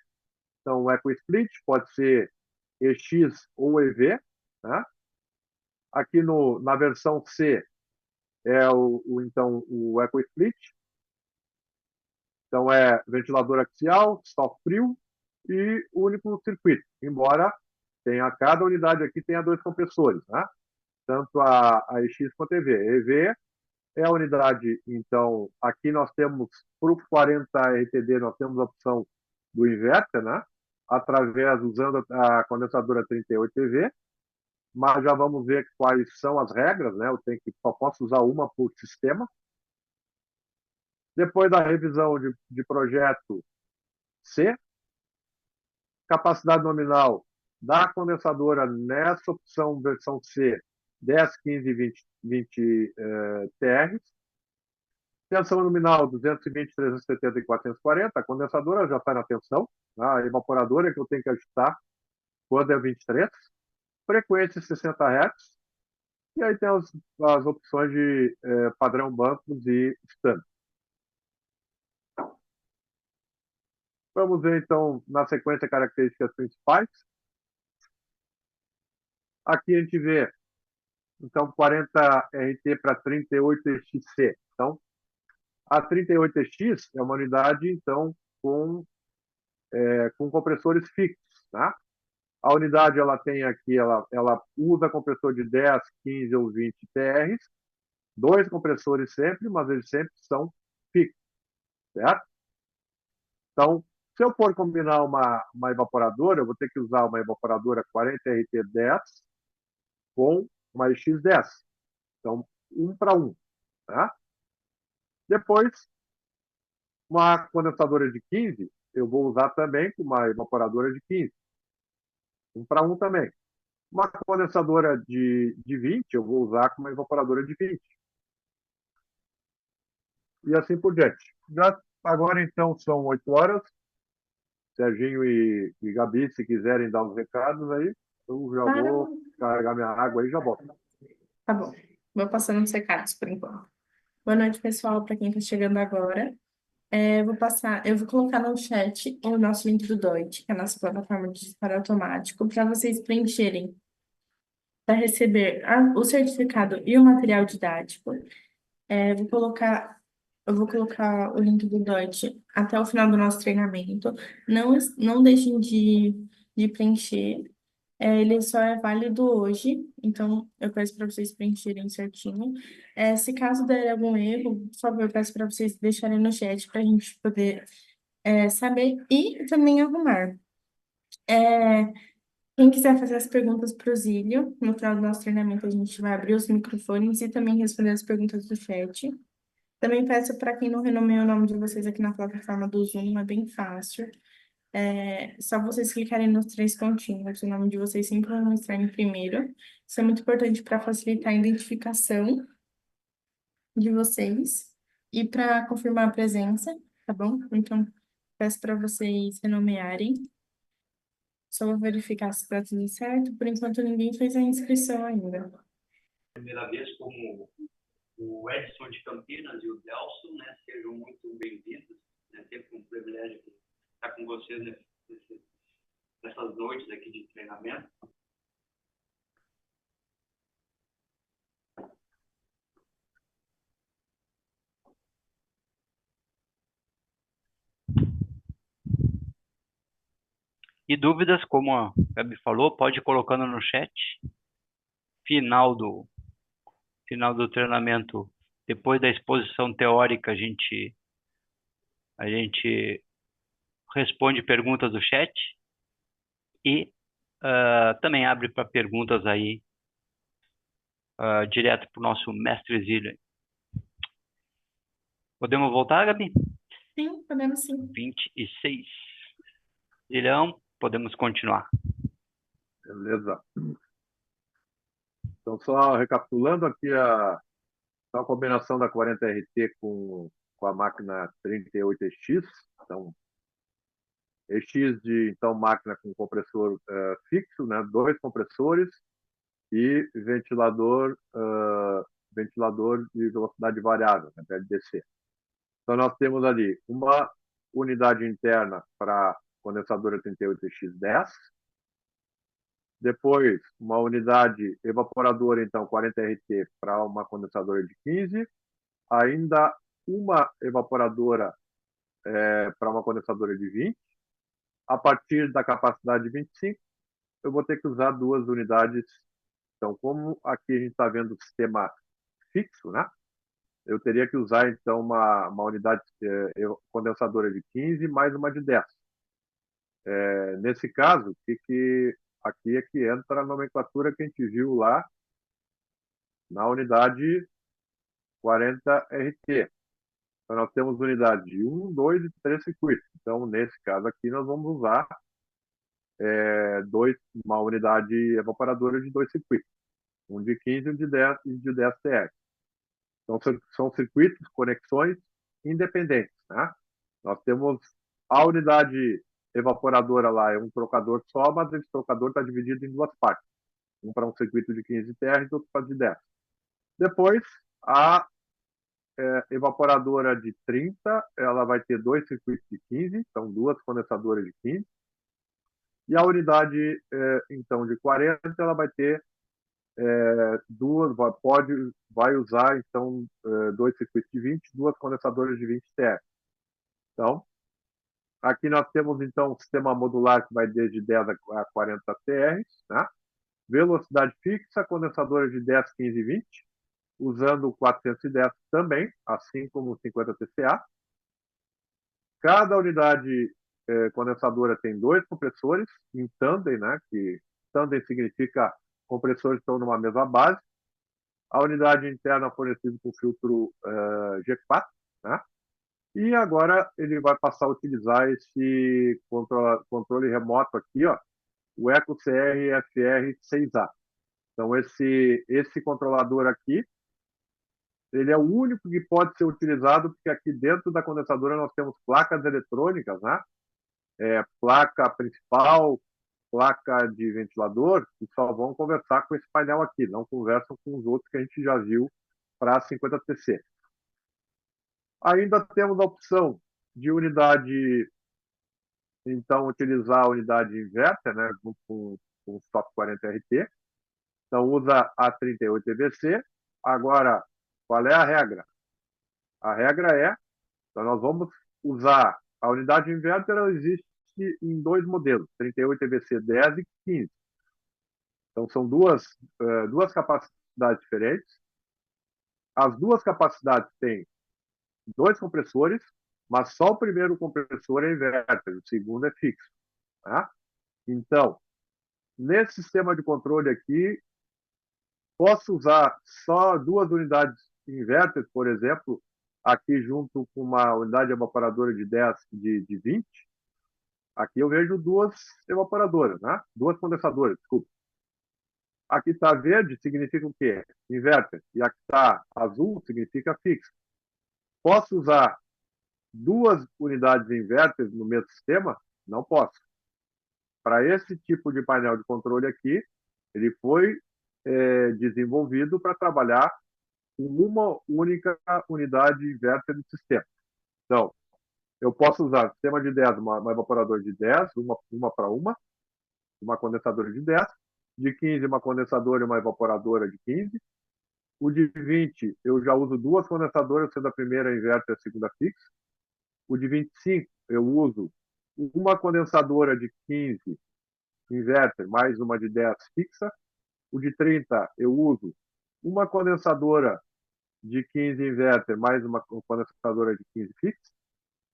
então, o EcoSplit, pode ser EX ou EV, né? Aqui na versão C é então, o EcoSplit, então é ventilador axial, soft frio e único circuito, embora cada unidade aqui tenha dois compressores, né? Tanto a EX quanto a EV. EV é a unidade, então, aqui nós temos, para o 40RTD, nós temos a opção do inverter, né? Usando a condensadora 38EV, mas já vamos ver quais são as regras, né? Só posso usar uma por sistema. Depois da revisão de projeto C, capacidade nominal da condensadora nessa opção versão C, 10, 15, 20 TRs. Tensão nominal 220, 370 e 440. A condensadora já está na tensão. A evaporadora é que eu tenho que ajustar quando é 23. Frequência 60 Hz. E aí tem as opções de padrão bancos e standard. Vamos ver, então, na sequência, características principais. Aqui a gente vê, então, 40RT para 38XC. Então, a 38X é uma unidade, então, com compressores fixos, tá? A unidade, ela tem aqui, ela usa compressor de 10, 15 ou 20 TRs, dois compressores sempre, mas eles sempre são fixos, certo? Então, se eu for combinar uma evaporadora, eu vou ter que usar uma evaporadora 40RT10 com uma X10. Então, um para um, tá? Depois, uma condensadora de 15, eu vou usar também com uma evaporadora de 15. Um para um também. Uma condensadora de 20, eu vou usar com uma evaporadora de 20. E assim por diante. Agora, então, são 8 horas. Serginho e Gabi, se quiserem dar os recados aí, eu já Para. vou carregar minha água aí e já volto. Tá bom. Vou passando os recados por enquanto. Boa noite, pessoal, para quem está chegando agora. Eu vou colocar no chat o nosso link do Doit, que é a nossa plataforma de disparo automático, para vocês preencherem para receber o certificado e o material didático. É, vou colocar, eu vou colocar o link do Doit até o final do nosso treinamento. Não deixem de preencher. Ele só é válido hoje, então eu peço para vocês preencherem certinho. Se caso der algum erro, por favor, eu peço para vocês deixarem no chat para a gente poder saber e também arrumar. É, Quem quiser fazer as perguntas para o Zílio, no final do nosso treinamento a gente vai abrir os microfones e também responder as perguntas do chat. Também peço para quem não renomeou o nome de vocês aqui na plataforma do Zoom, é bem fácil. Só vocês clicarem nos três pontinhos, o nome de vocês sempre vai mostrar em primeiro. Isso é muito importante para facilitar a identificação de vocês e para confirmar a presença, tá bom? Então, peço para vocês renomearem. Só vou verificar se está tudo certo. Por enquanto, ninguém fez a inscrição ainda. Primeira vez como o Edson de Campinas e o Delson, né? Sejam muito bem-vindos. É sempre um privilégio estar com vocês nessas noites aqui de treinamento. E dúvidas, como a Gabi falou, pode ir colocando no chat. Final do treinamento, depois da exposição teórica, a gente responde perguntas do chat e também abre para perguntas aí direto para o nosso mestre Zílio. Podemos voltar, Gabi? Sim, podemos sim. 26. Zilhão, podemos continuar. Beleza. Então, só recapitulando aqui a combinação da 40RT com a máquina 38X. Então, EX de então, máquina com compressor fixo, né? Dois compressores e ventilador de velocidade variável, né? VLDC. Então, nós temos ali uma unidade interna para condensadora 38X10, depois uma unidade evaporadora, então, 40RT para uma condensadora de 15, ainda uma evaporadora para uma condensadora de 20. A partir da capacidade de 25, eu vou ter que usar duas unidades. Então, como aqui a gente está vendo o sistema fixo, né? Eu teria que usar, então, uma unidade condensadora de 15 mais uma de 10. Nesse caso, aqui é que entra a nomenclatura que a gente viu lá na unidade 40RT. Então, nós temos unidade de 1, 2 e 3 circuitos. Então, nesse caso aqui, nós vamos usar uma unidade evaporadora de dois circuitos. Um de 15 e um de 10 TR. Então, são circuitos, conexões independentes. Né? Nós temos a unidade evaporadora lá, é um trocador só, mas esse trocador está dividido em duas partes. Um para um circuito de 15 TR e outro para de 10. Depois, a evaporadora de 30, ela vai ter 2 circuitos de 15, então 2 condensadoras de 15. E a unidade, então, de 40, ela vai ter vai usar, então, 2 circuitos de 20, 2 condensadoras de 20 TR. Então, aqui nós temos, então, um sistema modular que vai desde 10 a 40 TR, né? Velocidade fixa, condensadora de 10, 15 e 20, usando o 410 também, assim como o 50 TCA. Cada unidade condensadora tem 2 compressores em tandem, né? Que tandem significa compressores que estão numa mesma base. A unidade interna fornecida com filtro G4, né? E agora ele vai passar a utilizar esse controle remoto aqui, ó, o EcoCR FR6A. Então, esse controlador aqui, ele é o único que pode ser utilizado, porque aqui dentro da condensadora nós temos placas eletrônicas, né? Placa principal, placa de ventilador, que só vão conversar com esse painel aqui, não conversam com os outros que a gente já viu para 50 TC. Ainda temos a opção de unidade, então, utilizar a unidade inverter, né, junto com o SOP 40 RT. Então, usa a 38 EBC. Agora, qual é a regra? A regra é, então, nós vamos usar a unidade inverter, ela existe em 2 modelos, 38 EBC 10 e 15. Então, são duas capacidades diferentes. As 2 capacidades têm 2 compressores, mas só o primeiro compressor é inverter, o segundo é fixo. Tá? Então, nesse sistema de controle aqui, posso usar só 2 unidades inverter, por exemplo, aqui junto com uma unidade evaporadora de 10 de 20. Aqui eu vejo 2 evaporadoras, né? 2 condensadoras, desculpa. Aqui está verde, significa o quê? Inverter. E aqui está azul, significa fixo. Posso usar 2 unidades inverter no mesmo sistema? Não posso. Para esse tipo de painel de controle aqui, ele foi desenvolvido para trabalhar com uma única unidade inverter do sistema. Então, eu posso usar sistema de 10, uma evaporadora de 10, uma para uma condensadora de 10, de 15, uma condensadora e uma evaporadora de 15. O de 20, eu já uso 2 condensadoras, sendo a primeira inverter e a segunda fixa. O de 25, eu uso uma condensadora de 15 inverter, mais uma de 10 fixa. O de 30, eu uso uma condensadora de 15 inverter, mais uma condensadora de 15 fixa.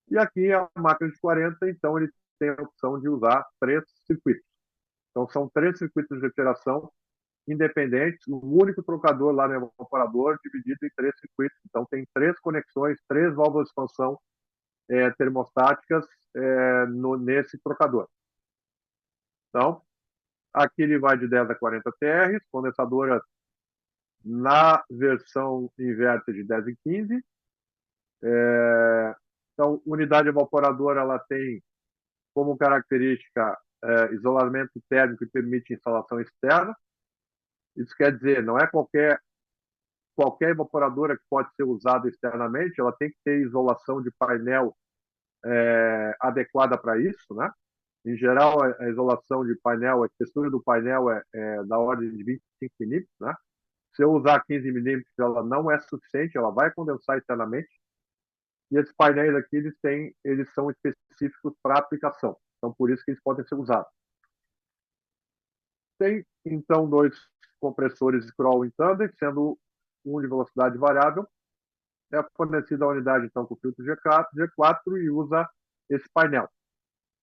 E aqui a máquina de 40, então ele tem a opção de usar 3 circuitos. Então são 3 circuitos de refrigeração independentes, um único trocador lá no evaporador dividido em 3 circuitos. Então tem 3 conexões, 3 válvulas de expansão termostáticas nesse trocador. Então, aqui ele vai de 10 a 40 TR, condensadoras na versão inverter de 10 e 15. Então, unidade evaporadora, ela tem como característica isolamento térmico que permite instalação externa. Isso quer dizer, não é qualquer evaporadora que pode ser usada externamente, ela tem que ter isolação de painel adequada para isso, né? Em geral, a isolação de painel, a textura do painel é da ordem de 25 milímetros, né? Se eu usar 15 milímetros, ela não é suficiente, ela vai condensar internamente. E esses painéis aqui, eles são específicos para aplicação. Então, por isso que eles podem ser usados. Tem, então, 2 compressores scroll em tandem, sendo um de velocidade variável. É fornecida a unidade, então, com filtro G4 e usa esse painel.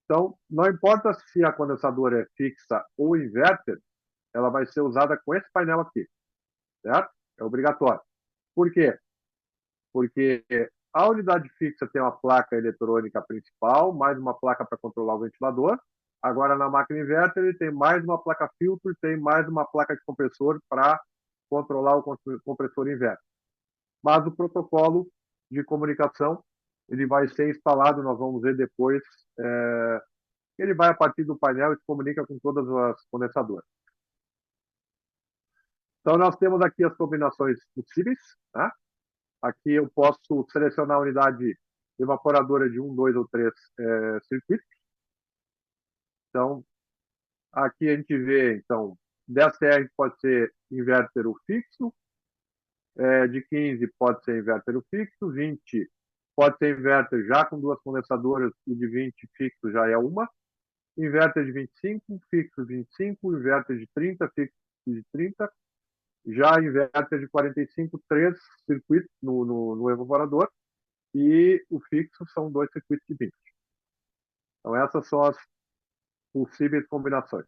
Então, não importa se a condensadora é fixa ou inverter, ela vai ser usada com esse painel aqui, certo? É obrigatório. Por quê? Porque a unidade fixa tem uma placa eletrônica principal, mais uma placa para controlar o ventilador. Agora, na máquina inverter, ele tem mais uma placa filtro e tem mais uma placa de compressor para controlar o compressor inverter. Mas o protocolo de comunicação ele vai ser instalado, nós vamos ver depois, ele vai a partir do painel e se comunica com todas as condensadoras. Então, nós temos aqui as combinações possíveis, né? Aqui eu posso selecionar a unidade evaporadora de 1, 2 ou 3 circuitos. Então, aqui a gente vê, então, 10 TR pode ser inverter o fixo, de 15 pode ser inverter o fixo, 20 pode ser inverter já com 2 condensadoras e de 20 fixo já é uma, inverter de 25, fixo de 25, inverter de 30, fixo de 30, já inverter de 45, 3 circuitos no evaporador, e o fixo são 2 circuitos de 20. Então, essas são as possíveis combinações.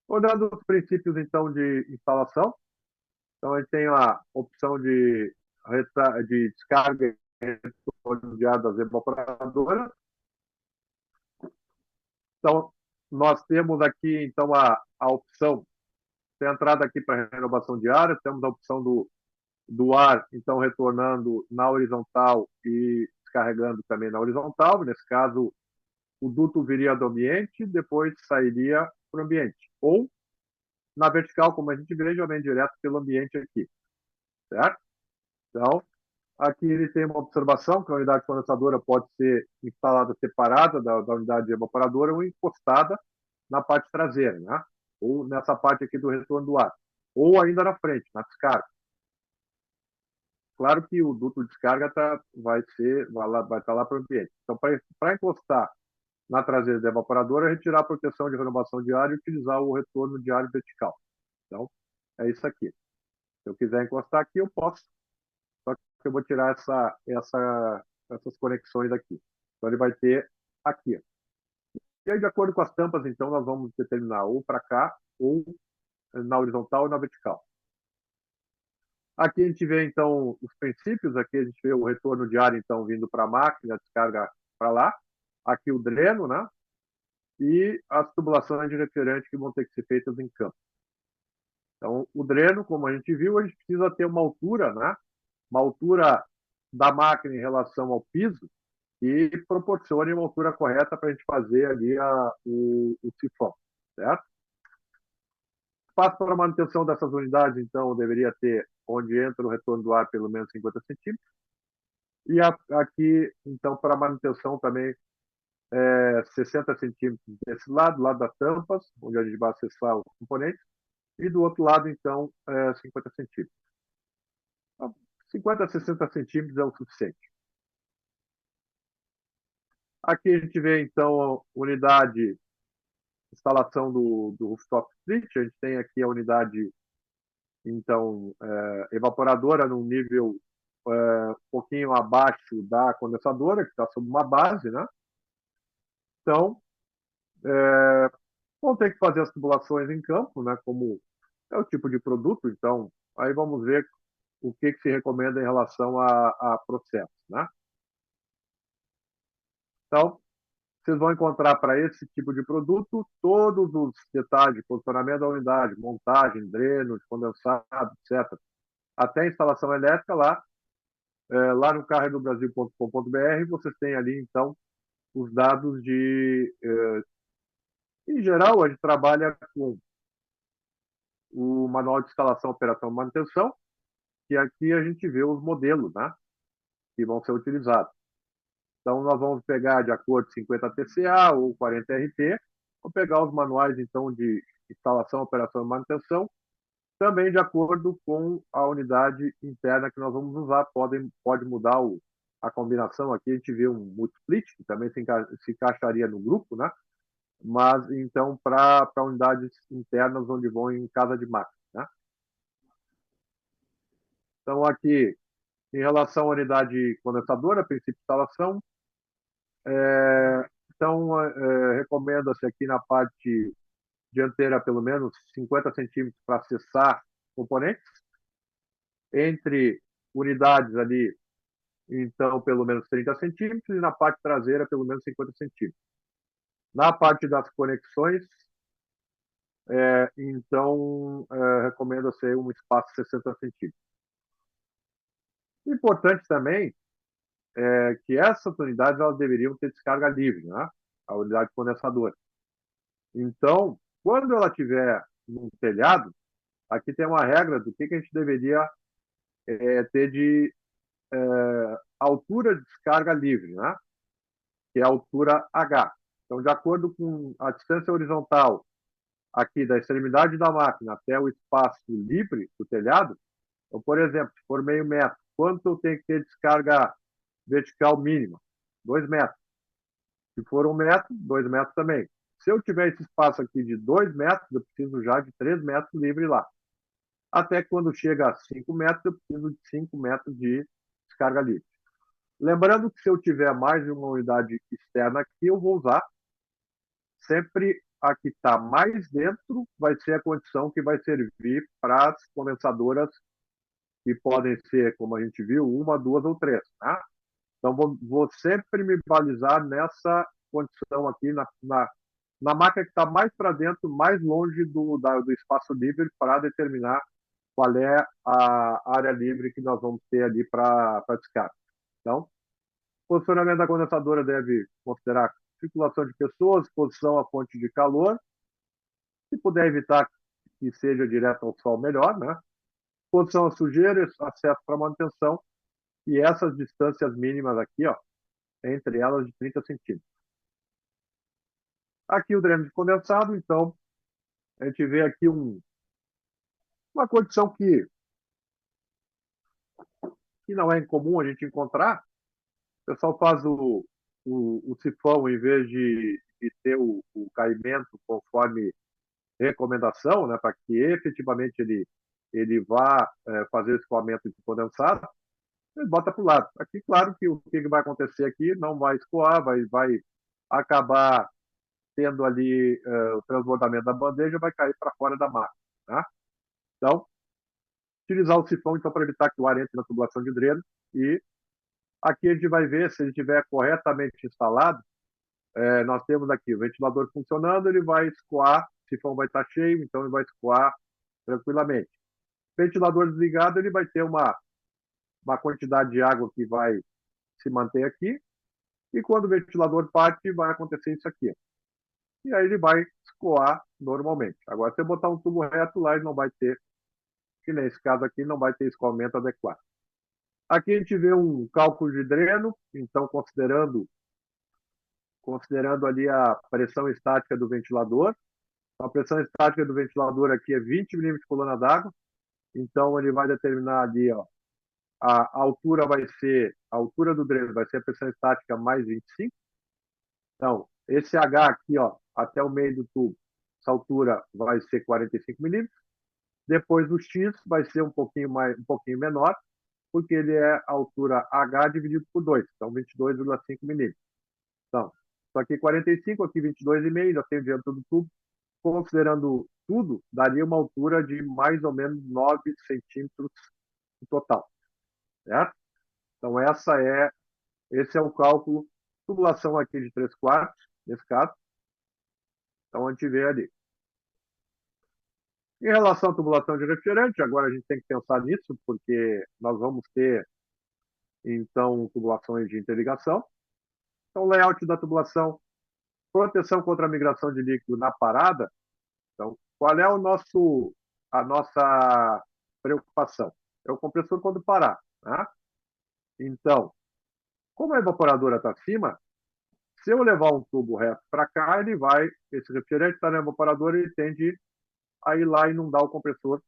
Olhando os princípios, então, de instalação, então a gente tem a opção de descarga e retorno de ar das evaporadoras. Então, nós temos aqui, então, a opção, tem a entrada aqui para renovação de área, temos a opção do ar, então, retornando na horizontal e descarregando também na horizontal. Nesse caso, o duto viria do ambiente, depois sairia para o ambiente. Ou, na vertical, como a gente vê, já vem direto pelo ambiente aqui, certo? Então, aqui ele tem uma observação que a unidade condensadora pode ser instalada separada da unidade evaporadora ou encostada na parte traseira, né? Ou nessa parte aqui do retorno do ar. Ou ainda na frente, na descarga. Claro que o duto de descarga vai estar lá para o ambiente. Então, para encostar na traseira da evaporadora, retirar a proteção de renovação de ar e utilizar o retorno de ar vertical. Então, é isso aqui. Se eu quiser encostar aqui, eu posso. Só que eu vou tirar essas conexões aqui. Então, ele vai ter aqui. E aí, de acordo com as tampas, então, nós vamos determinar ou para cá, ou na horizontal ou na vertical. Aqui a gente vê, então, os princípios. Aqui a gente vê o retorno de ar, então, vindo para a máquina, a descarga para lá. Aqui o dreno, né? E as tubulações de refrigerante que vão ter que ser feitas em campo. Então, o dreno, como a gente viu, a gente precisa ter uma altura, né? Uma altura da máquina em relação ao piso e proporcione uma altura correta para a gente fazer ali o sifão, certo? Espaço para a manutenção dessas unidades, então, deveria ter onde entra o retorno do ar pelo menos 50 centímetros. E aqui, então, para a manutenção também, 60 centímetros desse lado das tampas, onde a gente vai acessar os componentes, e do outro lado, então, 50 centímetros. 50 a 60 centímetros é o suficiente. Aqui a gente vê, então, a unidade instalação do rooftop split. A gente tem aqui a unidade, então, evaporadora num nível um pouquinho abaixo da condensadora, que está sob uma base, né? Então, vão ter que fazer as tubulações em campo, né? Como é o tipo de produto. Então, aí vamos ver o que se recomenda em relação a processo, né? Então, vocês vão encontrar para esse tipo de produto todos os detalhes de posicionamento da unidade, montagem, dreno, condensado, etc. Até a instalação elétrica lá no carredobrasil.com.br, vocês têm ali, então, os dados de... em geral, a gente trabalha com o manual de instalação, operação e manutenção, que aqui a gente vê os modelos, né, que vão ser utilizados. Então, nós vamos pegar de acordo com 50 TCA ou 40 RT, vou pegar os manuais, então, de instalação, operação e manutenção, também de acordo com a unidade interna que nós vamos usar. Pode mudar a combinação. Aqui a gente vê um multisplit, que também se encaixaria no grupo, né? Mas, então, para unidades internas onde vão em casa de máquina, né? Então, aqui, em relação à unidade condensadora, princípio de instalação, então, recomenda-se aqui na parte dianteira pelo menos 50 centímetros para acessar componentes. Entre unidades ali, então, pelo menos 30 centímetros, e na parte traseira, pelo menos 50 centímetros. Na parte das conexões, então, recomenda-se um espaço de 60 centímetros. Importante também que essas unidades elas deveriam ter descarga livre, né? A unidade condensadora. Então, quando ela estiver no telhado, aqui tem uma regra do que a gente deveria ter de a altura de descarga livre, né? Que é a altura H. Então, de acordo com a distância horizontal aqui da extremidade da máquina até o espaço livre do telhado, então, por exemplo, se for meio metro, quanto tem que ter descarga vertical mínima? 2 metros. Se for 1 metro, 2 metros também. Se eu tiver esse espaço aqui de 2 metros, eu preciso já de 3 metros livre lá. Até quando chega a 5 metros, eu preciso de 5 metros de descarga livre. Lembrando que se eu tiver mais de uma unidade externa aqui, eu vou usar sempre a que está mais dentro, vai ser a condição que vai servir para as condensadoras, que podem ser, como a gente viu, 1, 2 ou 3. Tá? Então, vou sempre me balizar nessa condição aqui, na máquina que está mais para dentro, mais longe do espaço livre, para determinar qual é a área livre que nós vamos ter ali para descarga. Então, o posicionamento da condensadora deve considerar circulação de pessoas, exposição à fonte de calor, se puder evitar que seja direto ao sol, melhor, né? Exposição a sujeiras, acesso para manutenção, e essas distâncias mínimas aqui, ó, entre elas de 30 centímetros. Aqui o dreno de condensado, então, a gente vê aqui uma condição que não é incomum a gente encontrar. O pessoal faz o sifão, em vez de ter o caimento conforme recomendação, né, para que efetivamente ele vá fazer o escoamento de condensado, ele bota para o lado. Aqui, claro que o que vai acontecer aqui não vai escoar, vai acabar tendo ali o transbordamento da bandeja, vai cair para fora da máquina. Tá? Então, utilizar o sifão então, para evitar que o ar entre na tubulação de dreno. E aqui a gente vai ver, se ele estiver corretamente instalado, nós temos aqui o ventilador funcionando, ele vai escoar, o sifão vai estar cheio, então ele vai escoar tranquilamente. Ventilador desligado, ele vai ter uma quantidade de água que vai se manter aqui, e quando o ventilador parte, vai acontecer isso aqui. E aí ele vai escoar normalmente. Agora, se eu botar um tubo reto lá, ele não vai ter, que nesse caso aqui, não vai ter escoamento adequado. Aqui a gente vê um cálculo de dreno, então considerando ali a pressão estática do ventilador. A pressão estática do ventilador aqui é 20 milímetros de coluna d'água, então ele vai determinar ali, ó, a altura a altura do dreno vai ser a pressão estática mais 25. Então, esse H aqui, ó, até o meio do tubo, essa altura vai ser 45 milímetros. Depois o X vai ser um pouquinho menor, porque ele é a altura H dividido por 2, então 22,5 milímetros. Então, isso aqui 45, aqui 22,5, já tem o diâmetro do tubo. Considerando tudo, daria uma altura de mais ou menos 9 centímetros no total. Certo? Então, esse é o cálculo. Tubulação aqui de 3/4, nesse caso. Então, a gente vê ali. Em relação à tubulação de refrigerante, agora a gente tem que pensar nisso, porque nós vamos ter, então, tubulações de interligação. Então, layout da tubulação, proteção contra a migração de líquido na parada. Então, qual é a nossa preocupação? É o compressor quando parar. Né? Então, como a evaporadora está acima, se eu levar um tubo reto para cá, esse refrigerante está na evaporadora, ele tende a ir lá e inundar o compressor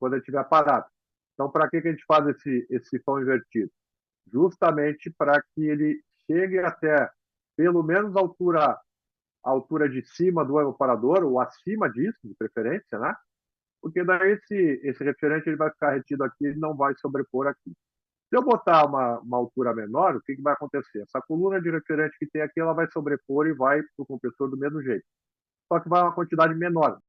quando ele estiver parado. Então, para que a gente faz esse sifão invertido? Justamente para que ele chegue até pelo menos a altura de cima do evaporador, ou acima disso, de preferência, né? Porque daí esse refrigerante ele vai ficar retido aqui e não vai sobrepor aqui. Se eu botar uma altura menor, o que vai acontecer? Essa coluna de refrigerante que tem aqui, ela vai sobrepor e vai para o compressor do mesmo jeito. Só que vai uma quantidade menor.